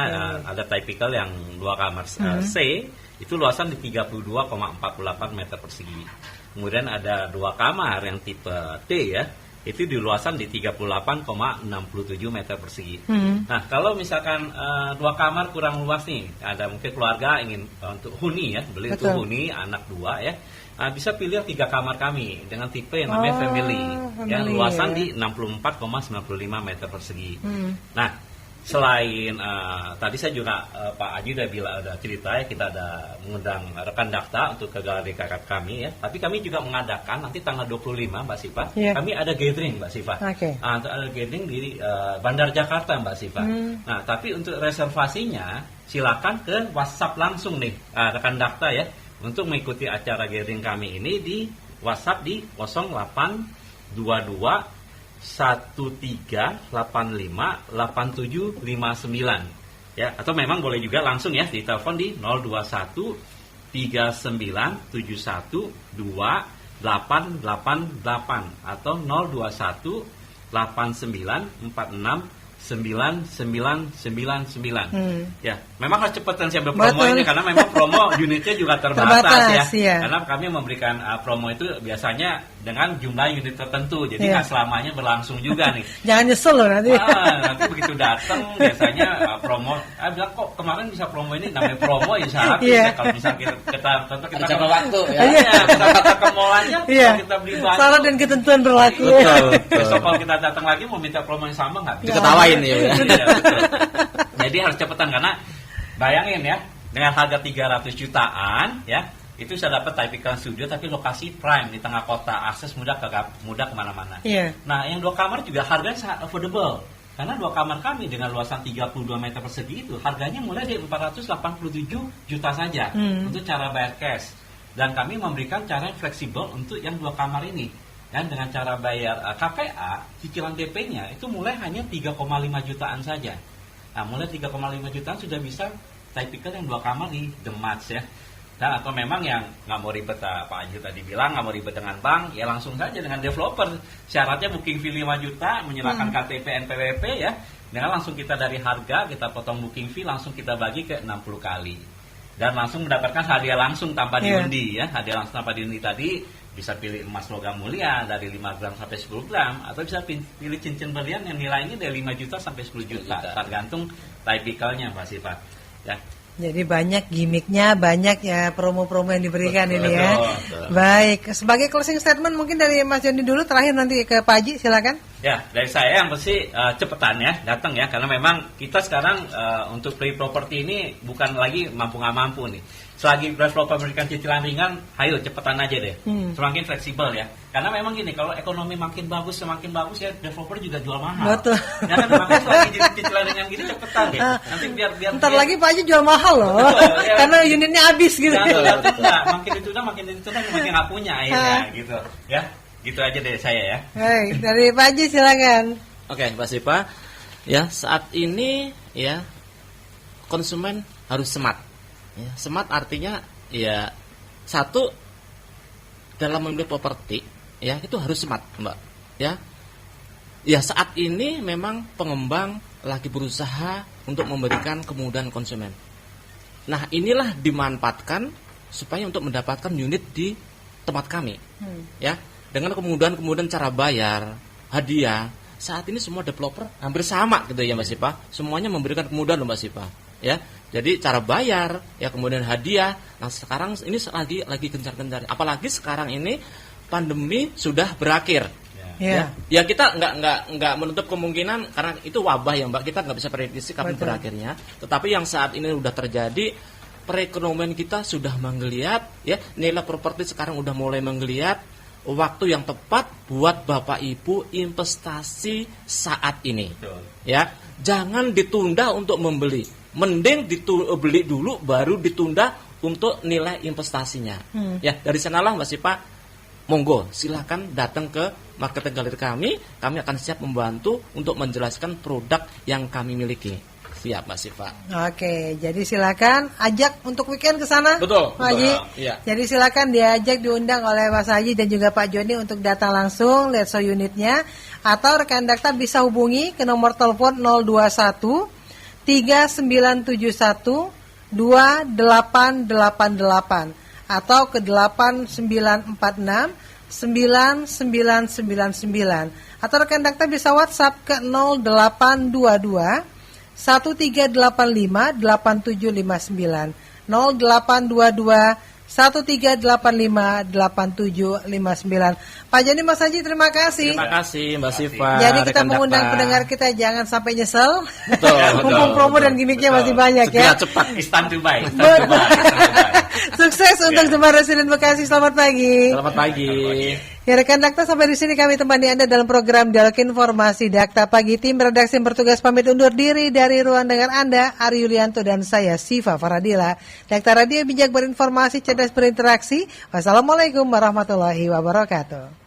ada typical yang 2 kamar C, itu luasan di 32,48 meter persegi. Kemudian ada 2 kamar yang tipe D ya, itu di luasan di 38,67 meter persegi. Nah, kalau misalkan 2 kamar kurang luas nih, ada mungkin keluarga ingin untuk huni ya, beli untuk huni anak 2 ya, bisa pilih 3 kamar kami dengan tipe yang namanya family yang luasan di 64,95 meter persegi. Nah, selain tadi saya juga Pak Aji udah cerita ya, kita ada mengundang rekan dakta untuk ke galeri kakak kami ya. Tapi kami juga mengadakan nanti tanggal 25 Mbak Siva, kami ada gathering Mbak Siva. Ada gathering di Bandar Jakarta Mbak Siva. Nah, tapi untuk reservasinya silakan ke WhatsApp langsung nih rekan dakta ya, untuk mengikuti acara gathering kami ini di WhatsApp di 0822 13858759 ya, atau memang boleh juga langsung ya di telepon di 021 39712888 atau 021 8946 9999. Ya, memang harus cepat dan siap berpromo ini karena memang promo unitnya juga terbatas ya. Karena kami memberikan promo itu biasanya dengan jumlah unit tertentu, jadi nggak selamanya berlangsung juga nih. Jangan nyesel loh nanti. Nanti begitu datang biasanya promo, bilang kok kemarin bisa promo ini, namanya promo ya saat kalau bisa kita jangka waktu ya. Kita ke mall aja, kita beli barang. Salah dan ketentuan berlaku. Besok kalau kita datang lagi mau minta promo yang sama nggak bisa. Diketawain ya. Jadi harus cepetan karena bayangin ya, dengan harga 300 jutaan ya, itu bisa dapat typical studio tapi lokasi prime di tengah kota, akses mudah kemana-mana. Nah, yang 2 kamar juga harganya sangat affordable karena 2 kamar kami dengan luasan 32 meter persegi itu harganya mulai dari 487 juta saja untuk cara bayar cash, dan kami memberikan cara yang fleksibel untuk yang 2 kamar ini. Dan dengan cara bayar KPA, cicilan DP-nya itu mulai hanya 3,5 jutaan saja. Nah, mulai 3,5 jutaan sudah bisa typical yang 2 kamar di The Match ya. Dan atau memang yang nggak mau ribet, Pak Haji tadi bilang nggak mau ribet dengan bank, ya langsung saja dengan developer. Syaratnya booking fee 5 juta, menyerahkan KTP NPWP ya. Dengan langsung kita dari harga, kita potong booking fee, langsung kita bagi ke 60 kali. Dan langsung mendapatkan hadiah langsung tanpa diundi ya. Hadiah langsung tanpa diundi tadi bisa pilih emas logam mulia dari 5 gram sampai 10 gram, atau bisa pilih cincin berlian yang nilainya dari 5 juta sampai 10 juta, tergantung typicalnya Mbak Siva ya. Jadi banyak gimmicknya, banyak ya promo-promo yang diberikan ini ya. Baik, sebagai closing statement mungkin dari Mas Joni dulu, terakhir nanti ke Pak Haji, silakan. Ya, dari saya yang pasti cepetan ya, datang ya, karena memang kita sekarang untuk beli properti ini bukan lagi mampu nggak mampu nih. Selagi developer memberikan cicilan ringan, ayo cepetan aja deh, semakin fleksibel ya. Karena memang gini, kalau ekonomi makin bagus, semakin bagus ya, developer juga jual mahal. Betul. Ya kan, makanya selagi cicilan ringan gini cepetan deh. Nanti biar Ntar lagi Pak Haji jual mahal loh, Betul, ya. karena unitnya habis gitu. Makin ditunda makin nggak punya akhirnya gitu ya. Gitu aja dari saya ya. Baik, dari Pak Haji silakan. Oke, Mbak Sipa. Ya, saat ini ya konsumen harus smart. Ya, smart artinya ya satu dalam membeli properti ya itu harus smart, Mbak. Ya. Ya, saat ini memang pengembang lagi berusaha untuk memberikan kemudahan konsumen. Nah, inilah dimanfaatkan supaya untuk mendapatkan unit di tempat kami. Ya. Dengan kemudahan cara bayar, hadiah, saat ini semua developer hampir sama gitu ya Mbak Sipa. Semuanya memberikan kemudahan loh Mbak Sipa. Ya, jadi cara bayar, ya kemudian hadiah. Nah sekarang ini lagi gencar-gencar. Apalagi sekarang ini pandemi sudah berakhir. Ya kita nggak menutup kemungkinan karena itu wabah ya Mbak. Kita nggak bisa prediksi kapan berakhirnya. Tetapi yang saat ini sudah terjadi, perekonomian kita sudah menggeliat. Ya, nilai properti sekarang udah mulai menggeliat. Waktu yang tepat buat Bapak Ibu investasi saat ini. Betul. Ya, jangan ditunda untuk membeli. Mending beli dulu baru ditunda untuk nilai investasinya. Ya, dari sanalah Mbak Sipa, monggo silakan datang ke marketing galeri kami akan siap membantu untuk menjelaskan produk yang kami miliki. Siap Mbak Sipa. Oke, jadi silakan ajak untuk weekend ke sana. Betul, Pak Haji. Iya. Jadi silakan diajak, diundang oleh Mas Haji dan juga Pak Joni untuk datang langsung lihat show unitnya, atau rekan Dakta bisa hubungi ke nomor telepon 021 3971 2888 atau ke 8946 9999, atau rekan Dakta bisa WhatsApp ke 0822 1385 8759 0822 1385 8759. Pak Joni, Mas Haji, terima kasih. Terima kasih Mbak Sipa. Jadi kita rekan mengundang Dakta. pendengar kita jangan sampai nyesel. Betul, Mumpung promo dan gimmicknya masih banyak Segera ya. cepat. Instan to buy. Sukses untuk Jemaah Residen Bekasi. Selamat pagi. Selamat pagi. Ya rekan Dakta, sampai di sini kami temani Anda dalam program Dialog Informasi Dakta Pagi. Tim redaksi yang bertugas pamit undur diri dari ruang dengar Anda, Ari Yulianto dan saya Siva Faradila. Dakta Radio bijak berinformasi, cerdas berinteraksi. Wassalamualaikum warahmatullahi wabarakatuh.